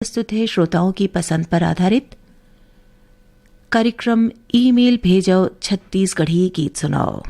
प्रस्तुत है श्रोताओं की पसंद पर आधारित कार्यक्रम ईमेल भेजो छत्तीसगढ़ी गीत सुनाओ।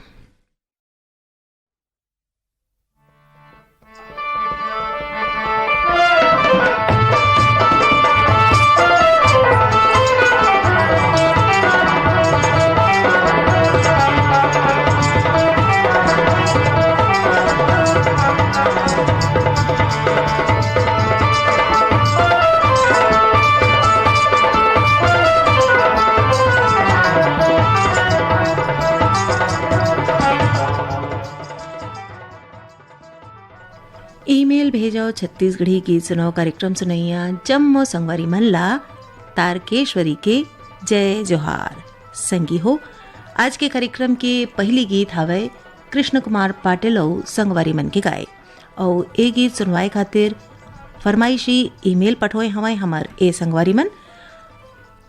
ईमेल भेजो छत्तीसगढ़ी गीत सुनाओ कार्यक्रम सुनैया जम्मो संगवारी मन ला तारकेश्वरी के जय जोहार संगी हो। आज के कार्यक्रम के पहली गीत हवे कृष्ण कुमार पाटिल और संगवारी मन के गाए और ए गीत सुनवाए खातिर फरमाइशी ईमेल पठोए हवाए हमार ए संगवारी मन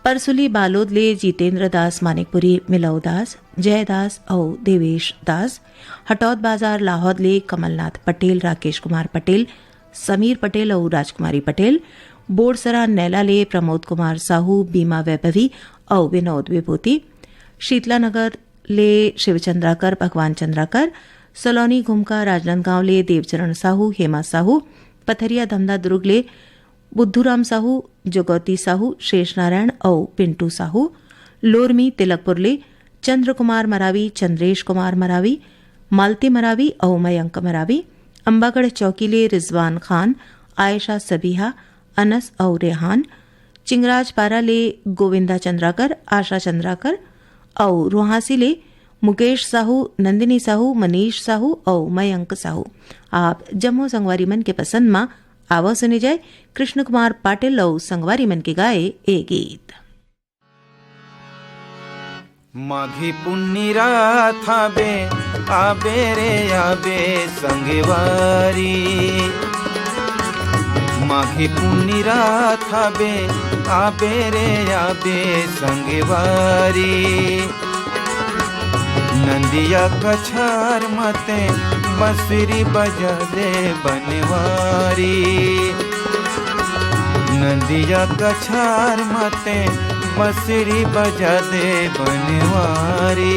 परसुली बालोद ले जितेंद्र दास मानिकपुरी मिलव दास जय दास और देवेश दास हटौद बाजार लाहौद ले कमलनाथ पटेल राकेश कुमार पटेल समीर पटेल और राजकुमारी पटेल बोरसरा नैला ले प्रमोद कुमार साहू बीमा वैभवी और विनोद विभूति शीतला नगर ले शिवचंद्राकर भगवान चंद्राकर सलोनी घुमका राजनांदगांव ले देवचरण साहू हेमा साहू पथरिया धमदा दुर्ग ले बुद्धूराम साहू जोगौती साहू शेष नारायण और पिंटू साहू लोरमी तिलकपुर ले चंद्र कुमार मरावी चंद्रेश कुमार मरावी मालती मरावी और मयंक मरावी अंबागढ़ चौकी ले रिजवान खान आयशा सबीहा अनस और रेहान चिंगराज पारा ले गोविंदा चंद्राकर आशा चंद्राकर और रोहासी ले मुकेश साहू नंदिनी साहू मनीष साहू और मयंक साहू। आप जम्मू संगवारी मन के पसंद मां आवा सुने जाए कृष्ण कुमार पाटिल और संगवारी मन के गाए ए गीत। माघी पुन्नी रात आबे आबे रे आबे संगवारी माघी पुन्नी रात आबे आबे रे आबे संगवारी नंदिया कछार मते बंसुरी बजा दे बनवारी नंदिया कछार मते बंसुरी बजा दे बनवारी।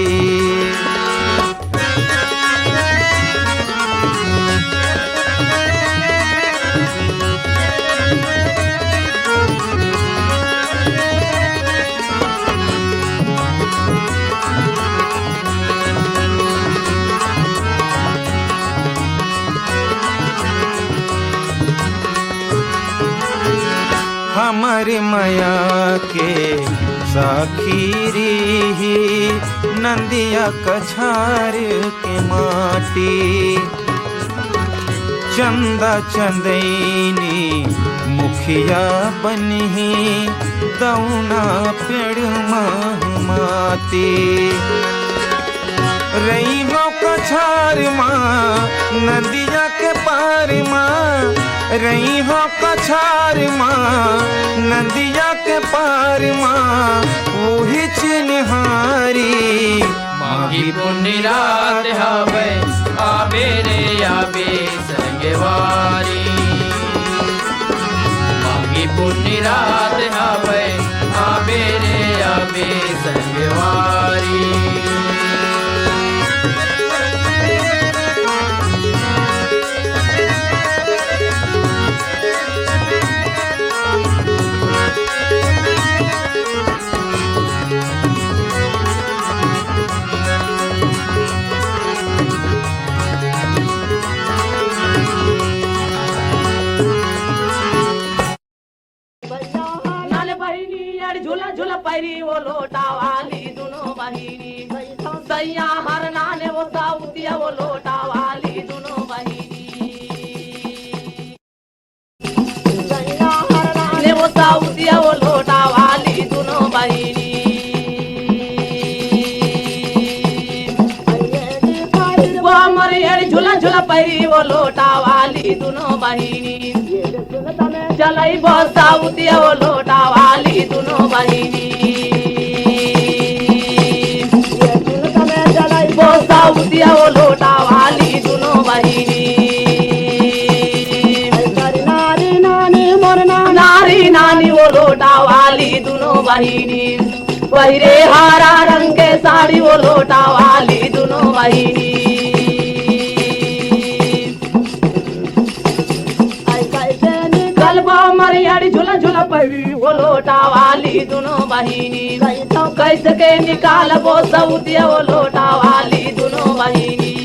हमारी माया के साखीरी ही नंदिया कछार के माटी चंदा चंदैनी मुखिया बनी दौना पेड़ माती रही हो कछार माँ नदिया के पार माँ रही हो कछार माँ नदिया के पार माँ वही चिन्हारी माघी पुन्नी रात हवे आबे रे आबे संगवारी माघी पुन्नी रात हवे आबे रे आबे संगवारी। झूला झूला पैरी वो लोटा वाली दोनों बहिनी सैया हर नाने वो साउतिया वो लोटा वाली दोनों बहिनी सैया हर नाने वो साउतिया वो लोटा वाली दोनों बहिनी वो हमारे झूला झूला पैरी वो लोटा वाली दोनों बहिनी चलाई बहुत साउतिया वो लोटा वाली दोनों बहिनी बहुत साउतिया वो लोटा वाली दोनों बहिनी नारी नानी मोर नारी ना बहिनी पहिरे हरा रंग के साड़ी वो लोटा वाली दोनों बहिनी गलबा मरियाड़ी झूला झूला पड़ी वो लोटा वाली दोनों बहिनी कैसे के निकाल वो सऊदिया वो लोटा वाली दोनों बहिनी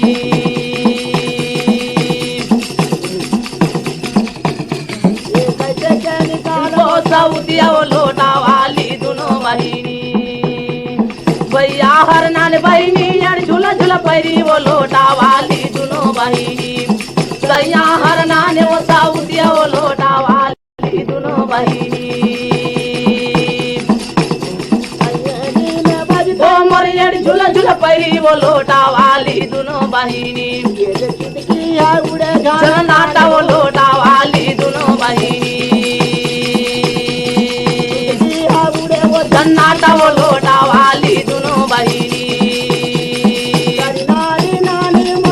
सऊदिया वो लोटा वाली दोनों बहिनी भैया हर नान बहिनी यार झूला झूला पैरी वो लोटा वाली दोनों बहिनी भैया हर नान वो सऊदिया वो लोटा वाली दोनों बहिनी वो मोर झूला झूला पैरी वो लोटा वाली दोनों बहिनी नाटा वो लोटा वाली दोनों बहिनी नाटा वो लोटा वाली दोनों बहिनी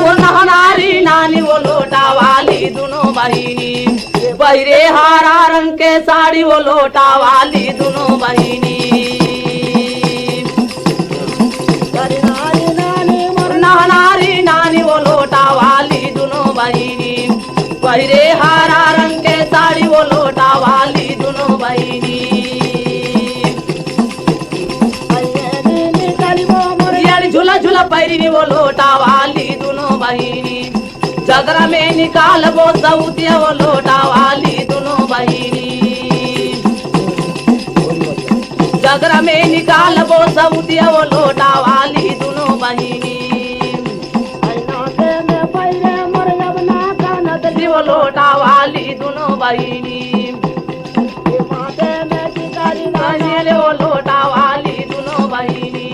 वो नहनारी नानी वो लोटा वाली दोनों बहिनी बहिरे हरा रंग के साड़ी वो लोटा वाली दोनों बहिनी नहनारी नानी वो लोटा वाली दोनों बहिनी बहिरे हरा रंग के साड़ी वो लोटा वाली दोनों बहिनी झूला झूला पैरी वो लोटा वाली दोनों बहिनी जगरा में निकाल वो सऊदिया वो लोटा वाली दोनों बहिनी जगरा में निकाल वो सऊदिया वो लोटा वाली दोनों बहिनी वो लोटा वाली दोनों बहिनी वो लोटा वाली दोनों बहिनी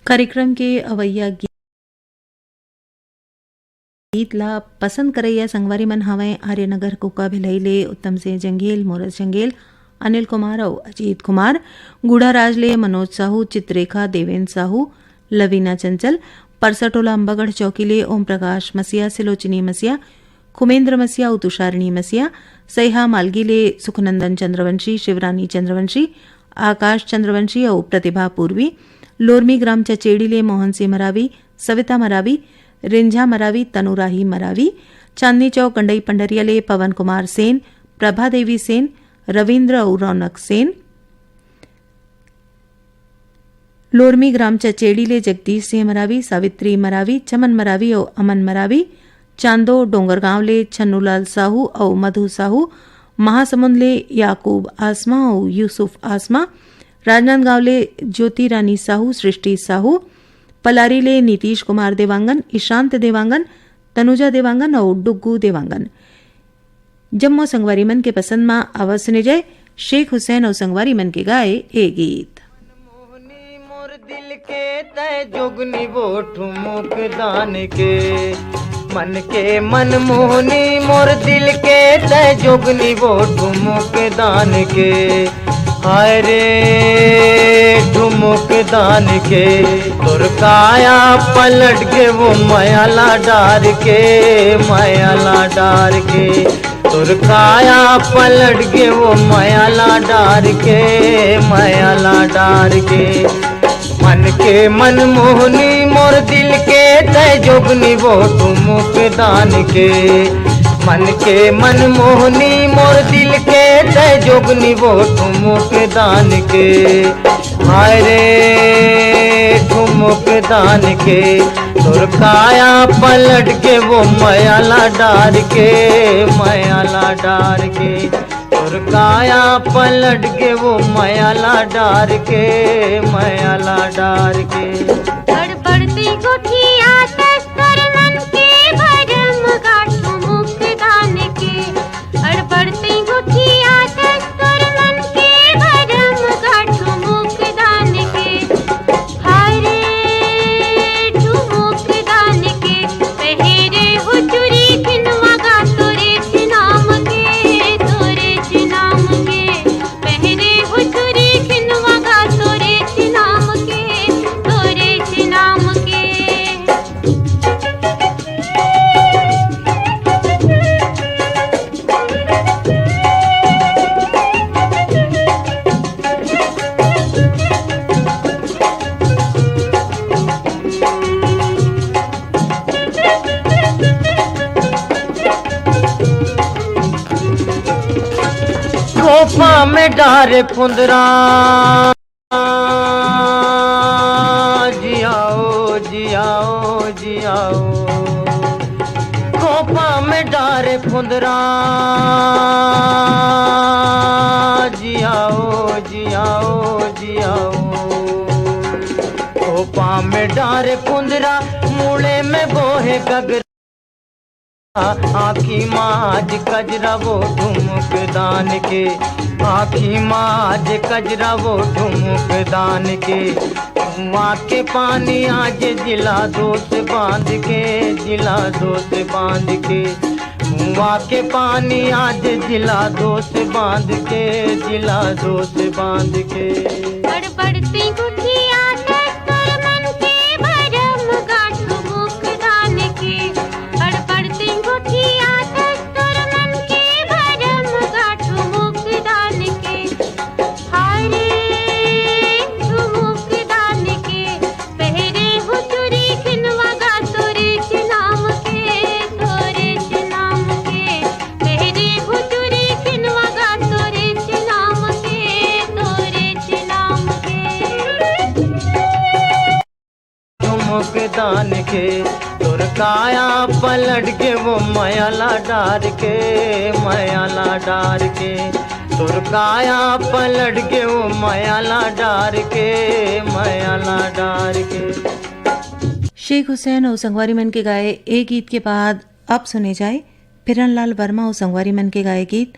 कार्यक्रम के अवैया गीत ला पसंद करैया संगवारी मन हवय आर्यनगर कोका भिलैले उत्तम से जंगेल मोरस जंगेल अनिल कुमार और अजीत कुमार गुड़ा राजले मनोज साहू चित्रेखा देवेंद्र साहू लवीना चंचल परसटोला अंबागढ़ चौकीले ओम प्रकाश मसिया सिलोचनी मसिया खुमेंद्र मसिया तुषारिणी मसिया सैहा मालगीले सुखनंदन चंद्रवंशी शिवरानी चंद्रवंशी आकाश चंद्रवंशी और प्रतिभा पूर्वी लोरमी ग्राम चचेड़ीले मोहन सिंह मरावी सविता मरावी रिंझा मरावी तनुराही मरावी चांदनी चौक कंडई पंडरियाले पवन कुमार सेन प्रभा देवी सेन रविंद्र और रौनक सेन लोरमी ग्राम चचेड़ीले जगदीश सिंह मरावी सावित्री मरावी चमन मरावी और अमन मरावी चांदो डोंगरगांवले छन्नूलाल साहू और मधु साहू महासमुंदले याकूब आसमा और यूसुफ आसमा राजनांदगांवले ज्योति रानी साहू सृष्टि साहू पलारीले नीतीश कुमार देवांगन ईशांत देवांगन तनुजा देवांगन और डुग्गू देवांगन जम्मो संगवारी मन के पसंद में आवाज सुने जाए शेख हुसैन और संगवारी मन के गाए ए गीत मोहनी मोर दिल के तय जोगनी वो ठुमुक दान के मन के मन मोहनी मोर दिल के तय जोगनी वो ठुमुक दान के हाय रे ठुमुक दान के तोर काया पलट के वो मायाला डार के तोर काया पलट के वो मायाला डार के मन के मन मोहनी मोर दिल के तय जोगनी वो ठुमुक दान के मन के मन मोहनी मोर दिल के तय जोगनी वो ठुमुक दान के हाय रे ठुमुक दान के तोर काया पलट के वो मायाला डार के तोर काया पलट के वो मायाला डार के गड़बड़ती गुठिया तस्कर मन के भरम गाठो मुख दान के गड़बड़ती गुठिया तस्कर मन के भरम गाठो मुख दान के हारे ठुमुक दान के पहरे हो चुरी खिनवा गा तोरे नाम के पहरे हो चुरी खिनवा गा तोरे नाम के खोपा में डारे फुंदरा जियाओ जियाओ जियाओ खोपा में डारे फुंदरा जियाओ जियाओ जियाओ खोपा में डारे फुंदरा मूले में बोहे गगरा आखी माज कजरा वो ठुमक दान के आखी माज कजरा वो ठुमक दान के कुआं के पानी आज जिला दोस्त बांध के जिला दोस्त बांध के कुआं के पानी आज जिला दोस्त बांध के जिला दोस्त बांध के बड़बड़ती गुठिया दस्तूर मन के भरम गांठ मुख दान के बड़बड़ती गुठिया दस्तूर मन के भरम गांठ मुख दान के हारे मुख दान के पहरे हुचुरी खिनवा गा तोरे नाम के तोरे नाम के पहरे हुचुरी खिनवा गा तोरे नाम के तोरे नाम के ठुमक दान के तुर काया पलट के वो मयाला डार के मयाला डार के तुर काया पलट के वो मयाला डार के मयाला डार के। शेख हुसैन और संगवारी मन के गाए एक गीत के बाद अब सुने जाए फिरनलाल वर्मा और संगवारी मन के गाए गीत।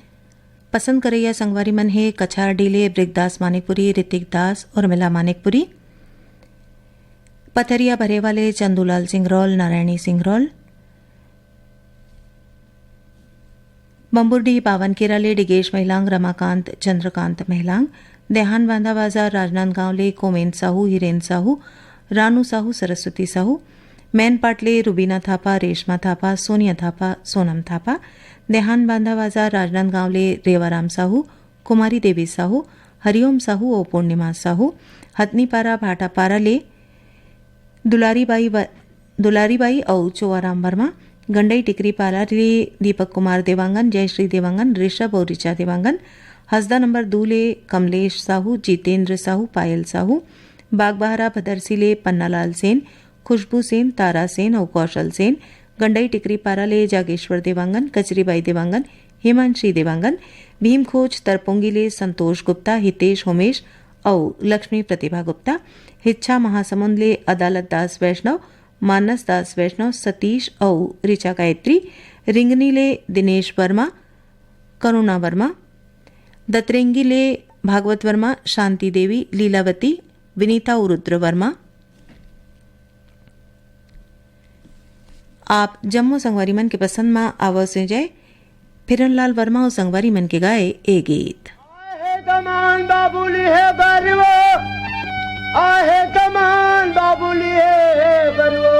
पसंद करैया संगवारी मन है कछार डीले, ब्रिगदास मानिकपुरी, ऋतिक दास और मिला मानिकपुरी। पथरिया भरे वाले चंदूलाल सिंगरौल, नारायणी सिंगरौल। बम्बुरडी पावन केराले, डिगेश महिलांग, रमाकांत चंद्रकांत महिलांग। देहान बांधा बाजार, राजनांदगांवले कोमेन साहू, हिरेन साहू, रानू साहू, सरस्वती साहू। मैन पाटले, रुबीना थापा, रेशमा थापा, सोनिया थापा, सोनम थापा। देहान बांधा बाजार, राजनांदगांवले रेवाराम साहू, कुमारी देवी साहू, हरिओम साहू और पूर्णिमा साहू। हथनीपारा भाटापारा ले दुलारीबाई और चोआराम वर्मा। गंडई टिकरी पारा ले दीपक कुमार देवांगन, जयश्री देवांगन, ऋषभ और ऋचा देवांगन। हसदा नंबर 2 ले कमलेश साहू, जितेंद्र साहू, पायल साहू। बागबहरा भदरसी ले पन्नालाल सेन, खुशबू सेन, तारा सेन और कौशल सेन। गंडई टिकरी पारा ले जागेश्वर देवांगन, कचरीबाई देवांगन, हिमांशी देवांगन। भीमखोज तरपोंगी ले संतोष गुप्ता, हितेश होमेश और लक्ष्मी प्रतिभा गुप्ता। हिच्छा महासमुंद ले अदालत दास वैष्णव, मानस दास वैष्णव, सतीश और ऋचा गायत्री। रिंगनी ले दिनेश वर्मा, करुणा वर्मा। दतरेंगी ले भागवत वर्मा, शांति देवी, लीलावती, विनीता और रुद्र वर्मा। आप जम्मू संगवारी मन के पसंद में आवाज से जाए फिरनलाल वर्मा और संगवारी मन के गाए ए गीत। दमान बाबुली है बरवो आहे दमान बाबुली है बरवो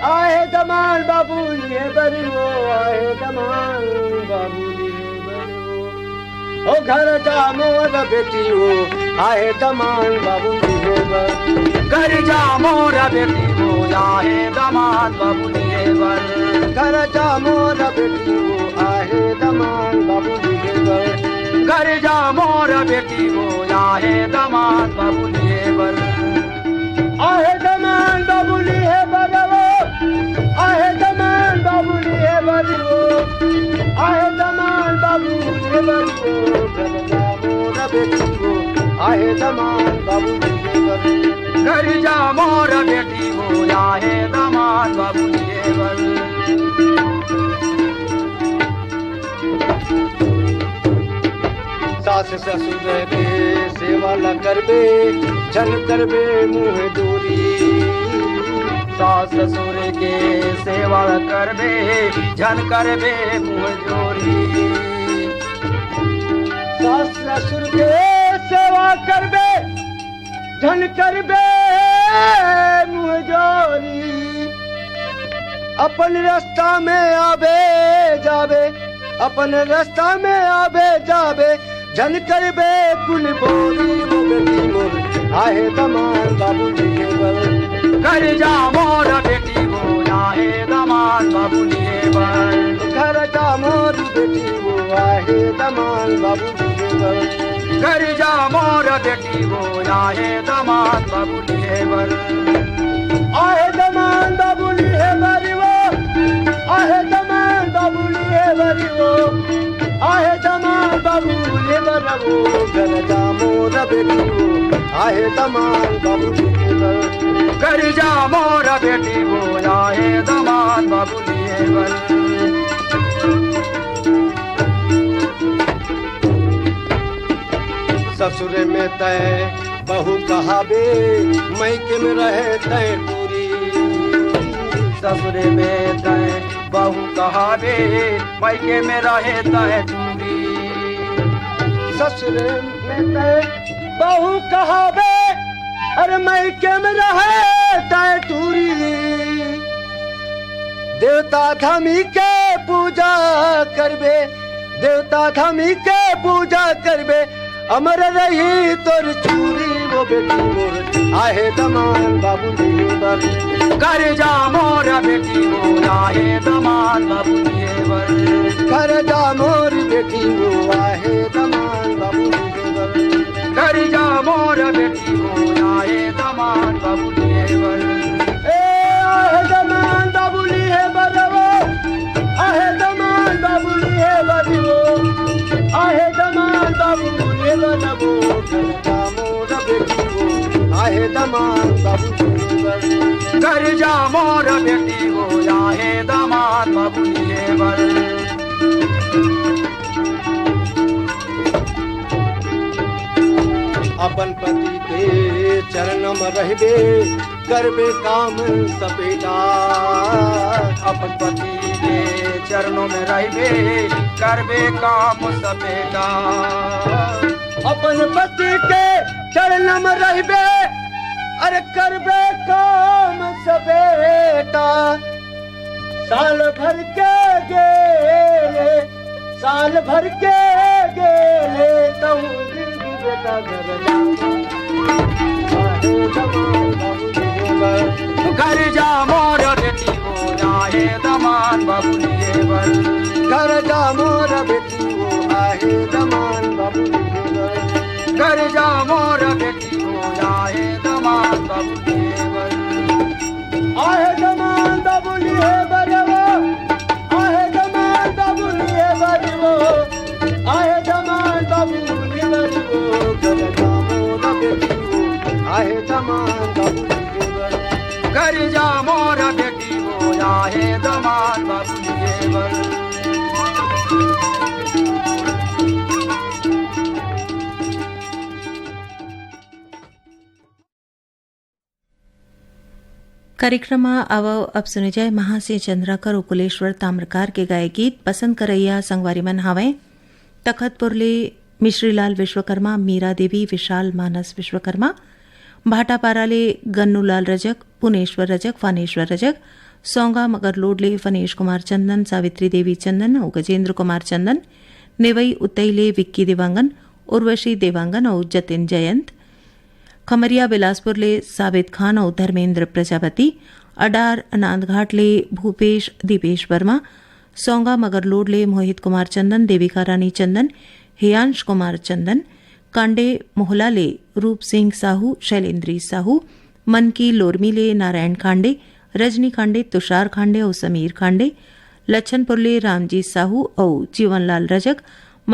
आहे दमान बाबुली है बरवो आहे दमान बाबुली है बरवो ओ घर जा मोर बेटी हो आहे दमान बाबुली है बर घर जा मोर बेटी हो आहे दमान बाबुली है बर घर जा मोर बेटी हो आहे दमान बाबुली है बर घर जा मोर बेटी हो आहे दमान बाबुली है बर आहे दमान बाबुली है बरवो आहे दमान बाबुली है बरवो आहे दमान बाबुली है बरवो घर जा मोर बेटी हो आहे दमान बाबुली है बर घर जा मोर बेटी हो आहे दमान बाबुली है बर। सास ससुर के सेवा न करबे जन करबे मुँह दूरी सास ससुर के सेवा न करबे जन करबे मुँह दूरी सास ससुर के सेवा करबे जन करबे मुँह जोरी अपन रास्ता में आबे जाबे अपन रास्ता में आबे जाबे जन करबे कुल बोली बेटी मोर आहे दमान बाबुली है बर घर जा मोर बेटी हो आहे दमान बाबुली है बर घर जा मोर बेटी हो आहे दमान बाबुली है बर घर जा मोर बेटी वो आए दमान बबुली है बर आहे दमान बबुली है बरी वो आहे दमान बबुली है बरी वो आहे दमान बबुली बर वो घर जा मोर बेटी वो आहे दमान बबुली है बर घर जा मोर बेटी वो आहे दमान बबुली है बर ससुर में तय बहू कहावे मैके में रहे तय टूरी ससुर में तय बहू कहावे मैके में रहे तय टूरी ससुर में तय बहू कहावे अरे मैके में रहे तय टूरी देवता धमी के पूजा करबे देवता धमी के पूजा करबे अमर रही तोर चूरी वो बेटी मोर आहे दमान बाबुली बर घर जा मोर बेटी वो आहे दमान बाबुली बर घर जा मोर बेटी वो आहे दमान बाबुली बर घर जा मोर बेटी वो आहे दमान बाबुली बर ए आहे दमान बाबुली है बर वो आहे दमान बाबुली है बर वो आहे दमान बाबुली बनबो घर जा मोर बेटी वो आहे दमान बाबुली बर घर जा मोर बेटी वो आहे दमान बाबुली बर अपन पति के चरण में रहबे करबे काम सपेटा अपन पति के चरणों में रहबे करबे काम सपेटा अपन पति के चरण में रहबे अरे करबे काम सपेटा साल भर के गेले साल भर के गेले तऊ जिंदगी बेटा घर घर जा मोर बेटी वो आहे दमान बाबुली बर घर जा मोर बेटी वो आहे दमान बाबुली बर घर जा मोर बेटी वो आहे दमान बाबुली बर आहे दमान बाबुली है बर वो आहे दमान बाबुली है बर वो आहे दमान बाबुली बर वो घर जा मोर बेटी वो आहे दमान बाबुली बर घर जा मोर बेटी वो आहे दमान बाबुली बर कार्यक्रम अब सुने जाए महासिंह चंद्राकर और कुलेश्वर ताम्रकार के गाए गीत पसंद करैया संगवारी मन हावे तखतपुरले मिश्रीलाल विश्वकर्मा मीरा देवी विशाल मानस विश्वकर्मा भाटापाराले गन्नूलाल रजक पुनेश्वर रजक फानेश्वर रजक सौंगा मगरलोडले फनेश कुमार चंदन सावित्री देवी चंदन और गजेंद्र कुमार चंदन नेवई उतईले विक्की देवांगन उर्वशी देवांगन और जतिन जयंत खमरिया बिलासपुरले साबित खान और धर्मेंद्र प्रजापति अडार नांदघाटले भूपेश दीपेश वर्मा सौंगा मगरलोडले मोहित कुमार चंदन देविका रानी चंदन हेयांश कुमार चंदन कांडे मोहलाले रूप सिंह साहू शैलेंद्री साहू मनकी लोरमीले नारायण खांडे रजनी खांडे तुषार खांडे और समीर खांडे लच्छनपुरले रामजी साहू और जीवनलाल रजक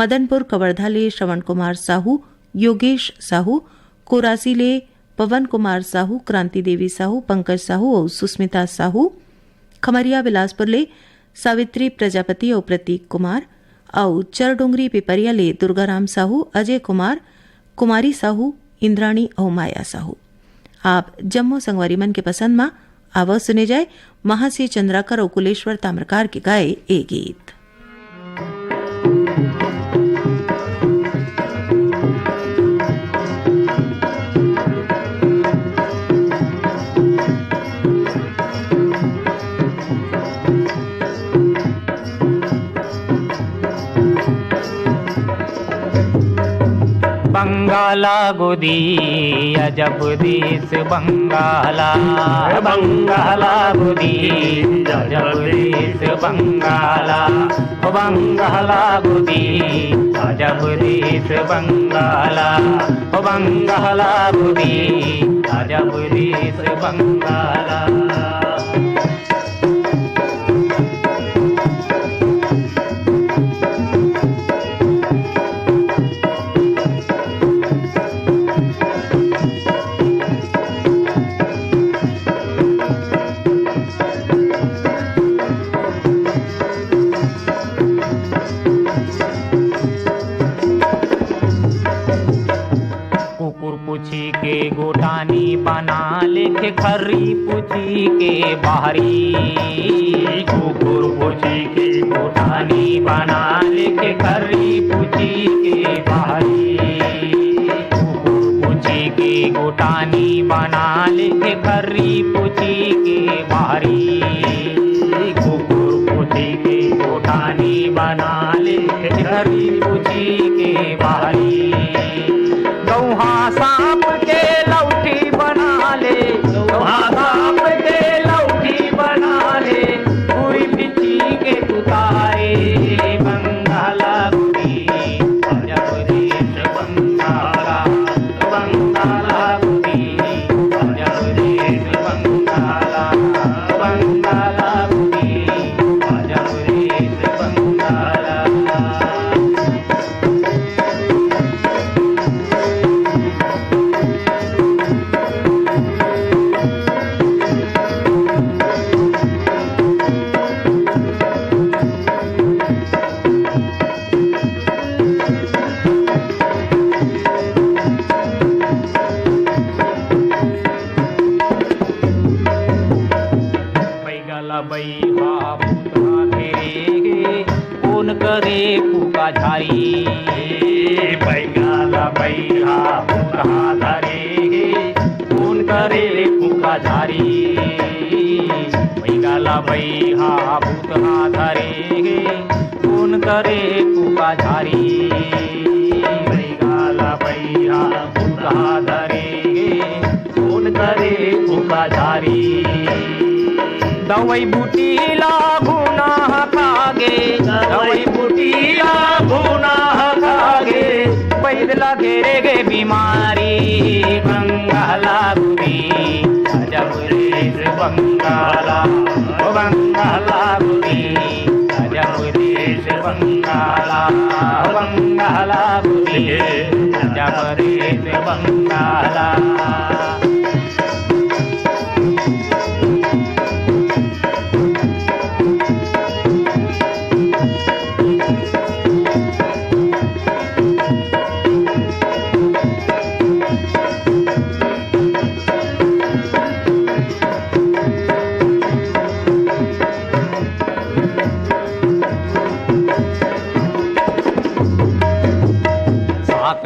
मदनपुर कवर्धाले श्रवण कुमार साहू योगेश साहू कोरासीले पवन कुमार साहू क्रांति देवी साहू पंकज साहू और सुस्मिता साहू खमरिया बिलासपुरले सावित्री प्रजापति और प्रतीक कुमार और चरडोंगरी पिपरियाले दुर्गाराम साहू अजय कुमार कुमारी साहू इंद्राणी और माया साहू आप जम्मू संगवारी मन के पसंद में आवाज सुने जाए महासिंह चंद्राकर और कुलेश्वर ताम्रकार के गाए ए गीत। बंग बंगाला गोदी अजब देश बंगाला, बंगाला गोदी अजब देश बंगाला, बंगाला गोदी अजब देश बंगाला, बंगाला गोदी अजब देश बंगाला। पूछी के गोटानी बना लिखे खरी पूछी के बाहरी, कुकुर पूछी के गोटानी बना लिखे खरी पूछी के बाहरी, कुकुर पूछी के गोटानी बना लिखे खरी पूछी के बाहरी, कुकुर पूछी के गोटानी बना लिखे खरी पूछी के बाहरी। गौहा सांप के लौठी बना ले, गौहा सांप के लौठी बना ले, पूरी बिछी के उतारे बंगाला गोदी अजब देश बंगाला, बंगाला गोदी अजब देश बंगाला, बंगाला गोदी अजब देश बंगाला। कौन करे फूका झारी, बैगाला बैहा फूका धारे, कौन करे फूका झारी, बैगाला बैहा फूका धारे, कौन करे फूका झारी, बैगाला बैहा फूका धारे, कौन करे फूका झारी। दवाई बूटी लागूना खागे, दवाई बूटी लागूना खागे, पैदला घेरे गे बीमारी बंगाला गोदी अजब देश बंगाला, बंगाला गोदी अजब देश बंगाला, बंगाला गोदी अजब देश बंगाला।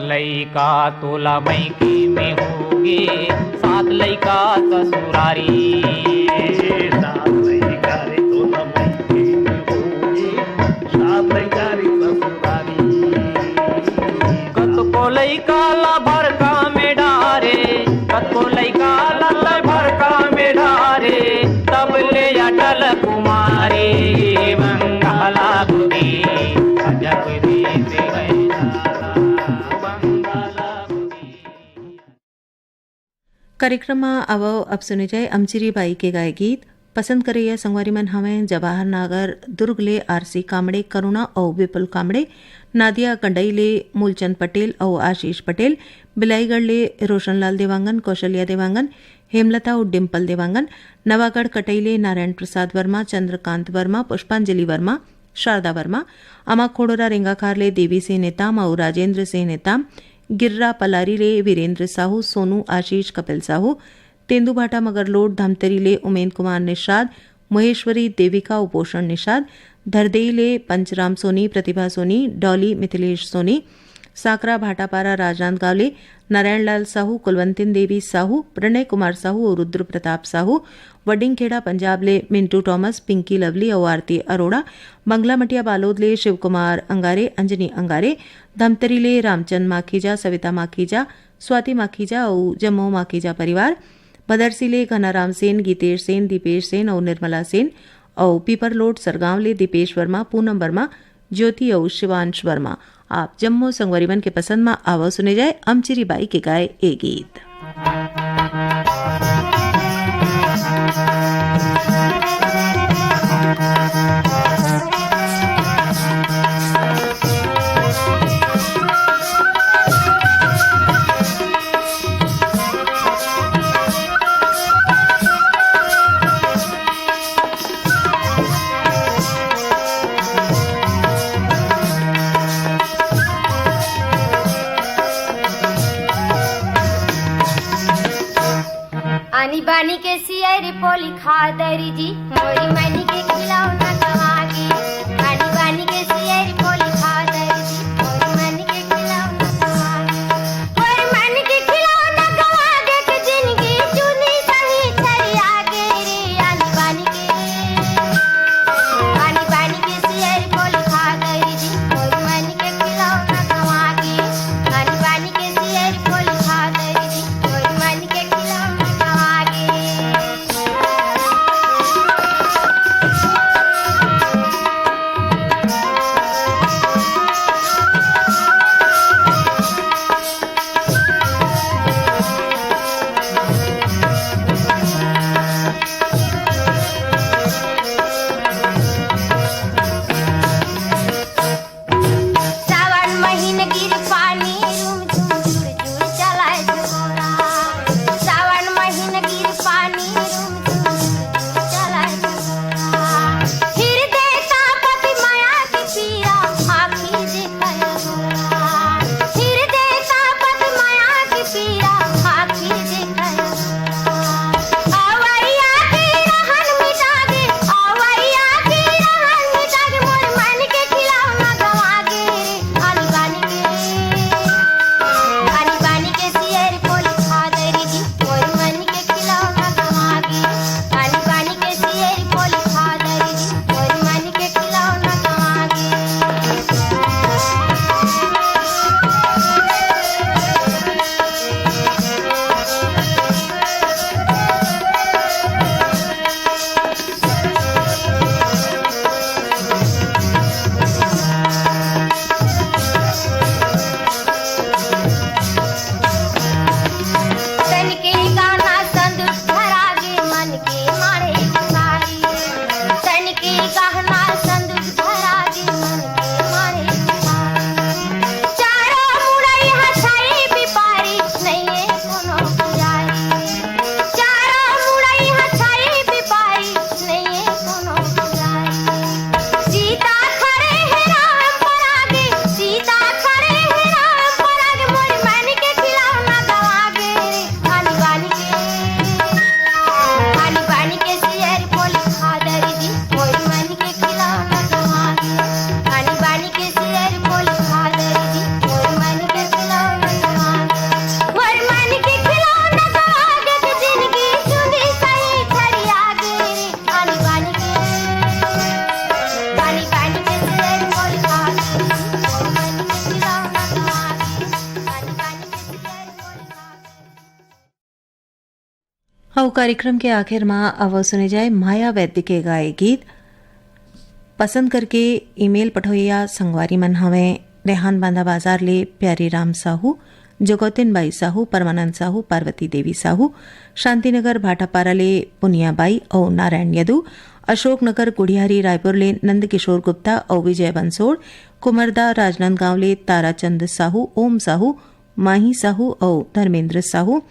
लइका तोला मैके में होगे, सात लइका ससुरारी, सात लइका रे तोला मैके में होगे, सात लइका रे ससुरारी। कतको लइका ला भरका में डारे, कतको लइका ला भरका में डारे, तब ले अटल कुमारी बंगाला गोदी अजब देश कार्यक्रम में अब सुने जाए अमचिरी बाई के गाय गीत। पसंद करे यह संगवारी मन हमें जवाहर नागर दुर्ग ले आरसी कामड़े, करुणा और विपुल कामड़े, नादिया कंडई ले मूलचंद पटेल और आशीष पटेल, बिलाईगढ़ ले रोशनलाल देवांगन, कौशल्या देवांगन, हेमलता और डिम्पल देवांगन, नवागढ़ कटई ले नारायण प्रसाद वर्मा, चंद्रकांत वर्मा, पुष्पांजलि वर्मा, शारदा वर्मा, अमा खोड़ोरा रेंगाखार ले देवी सिंह नेताम और राजेंद्र सिंह नेताम, गिर्रा पलारी ले वीरेंद्र साहू, सोनू आशीष कपिल साहू, तेंदुभाटा मगरलोड धमतरी ले उमेंद्र कुमार निषाद, महेश्वरी देविका उपोषण निषाद, धरदेई ले पंचराम सोनी, प्रतिभा सोनी, डॉली मिथिलेश सोनी, साकरा भाटापारा राजनांदगांव ले नारायणलाल साहू, कुलवंतिन देवी साहू, प्रणय कुमार साहू और रुद्र प्रताप साहू, वडिंगखेड़ा पंजाब ले मिंटू टॉमस, पिंकी लवली और आरती अरोड़ा, बंगला मटिया बालोद ले शिव कुमार अंगारे, अंजनी अंगारे, धमतरी ले रामचंद माखीजा, सविता माखीजा, स्वाति माखीजा और जम्मू माखीजा परिवार, भदरसी ले घनाराम सेन, गीतेश सेन, दीपेश सेन और निर्मला सेन और पीपरलोड सरगांव ले दीपेश वर्मा, पूनम वर्मा, ज्योति और शिवांश वर्मा। आप जम्मू संगवारीवन के पसंद में आवाज सुने जाए अमचिरी बाई के गाए ए गीत। आनी बानी के सियर पोली खादरी जी मोरी मनी के खिलौना कहागी। आनी बानी के सियर पोली खादरी जी मोरी मनी के खिलौना कहागी। मोरी मनी के खिलौना कहागे के जिंदगी चुनी सही छरी आगे रे। आनी बानी के सियर पोली खादरी जी मोरी मनी के खिलौना कहागी। आनी बानी के सियर पोली खादरी जी मोरी मनी के खिलौना और कार्यक्रम के आखिर में आवाज सुने जाए माया वैद्य के गाए गीत। पसंद करके ईमेल पठोइया संगवारी मन हवे रेहान बांधा बाजार ले प्यारी राम साहू, जगौतिन बाई साहू, परमानंद साहू, पार्वती देवी साहू, शांतिनगर भाटापारा ले पुनियाबाई और नारायण यदू, अशोकनगर गुड़ियारी रायपुर ले नंदकिशोर गुप्ता और विजय बंसोड़, कुमरदा राजनांदगांव ले ताराचंद साहू, ओम साहू, माही साहू और धर्मेंद्र साहू,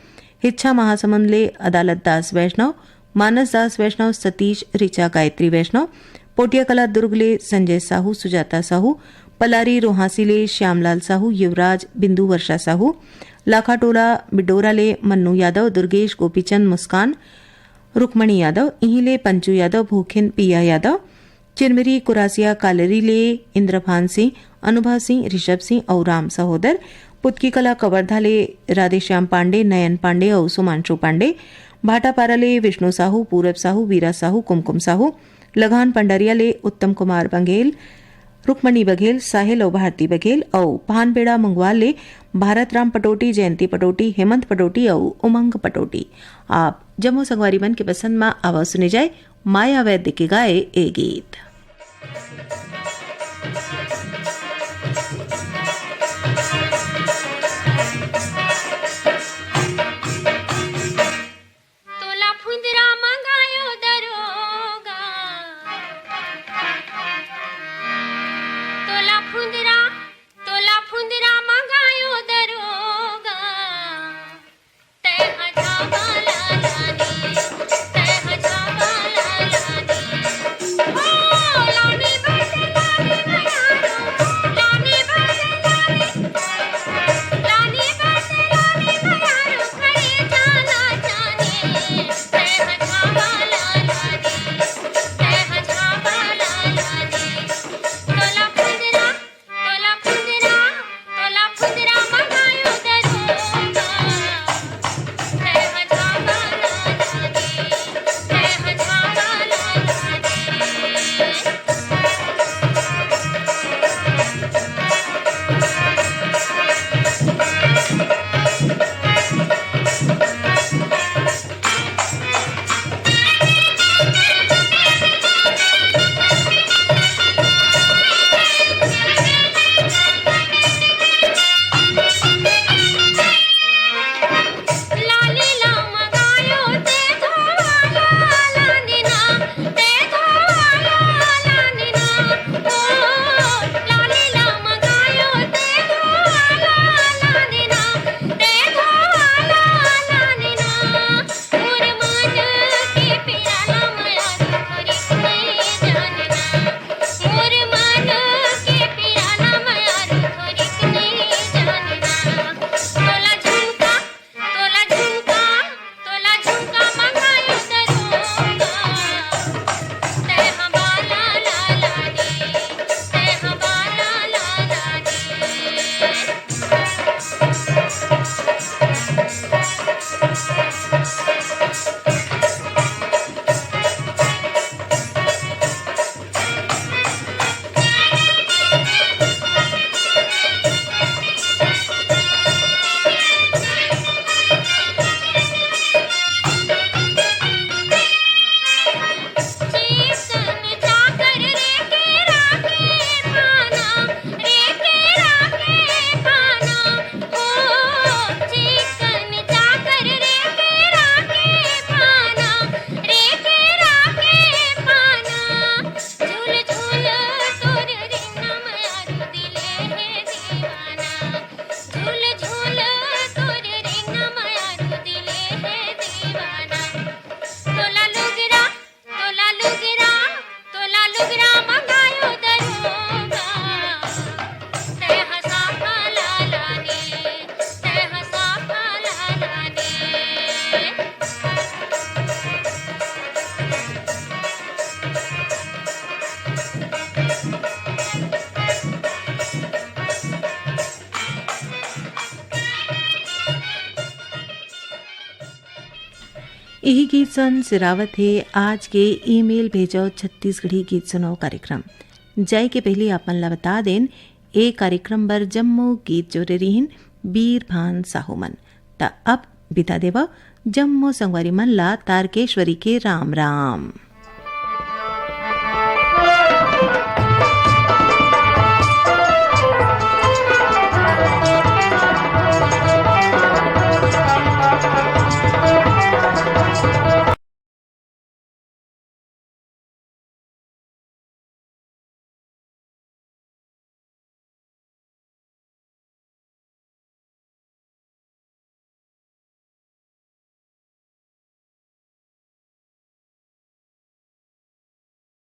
हिच्छा महासमुंद ले अदालत दास वैष्णव, मानस दास वैष्णव, सतीश रिचा गायत्री वैष्णव, पोटिया कला दुर्ग ले संजय साहू, सुजाता साहू, पलारी रोहासी ले श्यामलाल साहू, युवराज बिंदु वर्षा साहू, लाखाटोला बिडोरा ले मन्नू यादव, दुर्गेश गोपीचंद मुस्कान, रुक्मणी यादव, इहिले पंचू यादव, भूखिन पिया यादव, चिरमिरी कुरासिया कालरी ले इंद्रभान सिंह, अनुभव सिंह, ऋषभ सिंह और राम सहोदर। पुतकी कला कवर्धा ले राधेश्याम पांडे, नयन पांडे और सुमांशु पांडे। भाटापारा ले विष्णु साहू, पूरब साहू, वीरा साहू, कुमकुम साहू। लगान पंडरिया ले उत्तम कुमार बघेल, रुक्मणी बघेल, साहिल और भारती बघेल। और भानबेड़ा मंगवाल ले भारत राम पटोटी, जयंती पटोटी, हेमंत पटोटी और उमंग पटोटी। आप जम्मू संगवारी मन के पसंद में आवाज सुने जाए माया वैद्य के गाए ए गीत। तोला फुंदरा मंगायो दरोगा, तोला फुंदरा मंगायो दरोगा। तय हजामा लालानी, तय हजामा लालानी। ओ लानी बरसे लानी मयारो, लानी बरसे लानी बरसे लानी मयारो। खड़े जाना जाने, तय हजामा लालानी, तय हजामा लालानी। तोला फुंदरा मंगायो दरोगा। तय हजामा लालानी, तय हजामा लालानी। लाली लामा गायो ते धोला लानिना, ते धोला लानिना। ओ लाली लामा गायो ते धोला लानिना, ते धोला लानिना। मोर मन के पियाला माया थोड़ी नहीं जानना, मोर मन के पियाला माया थोड़ी नहीं जानना। तोला झुमका मंगायो दरोगा। तय हमारा लालानी, तय हमारा लालानी। चीसन चाकर रे के राखे खाना, रे के राखे खाना। ओ चीसन चाकर रे के राखे खाना, रे के राखे खाना। झूल झूल तोर रिंगा मारू दिले है दीवाना, झूल झूल तोर रिंगा मारू दिले है दीवाना। तोला लुगरा मंगायो दरोगा। तय हसाफा लालानी, तय हसाफा लालानी। यही गीत सन सिरावत है आज के ईमेल भेजो छत्तीसगढ़ी गीत सुनो कार्यक्रम। जाय के पहले आपन ला बता देन ए कार्यक्रम बर जम्मू गीत जोरे रहीन बीर भान साहुमन। त अब बिता देवा जम्मू संगवारी मन ला तारकेश्वरी के राम राम।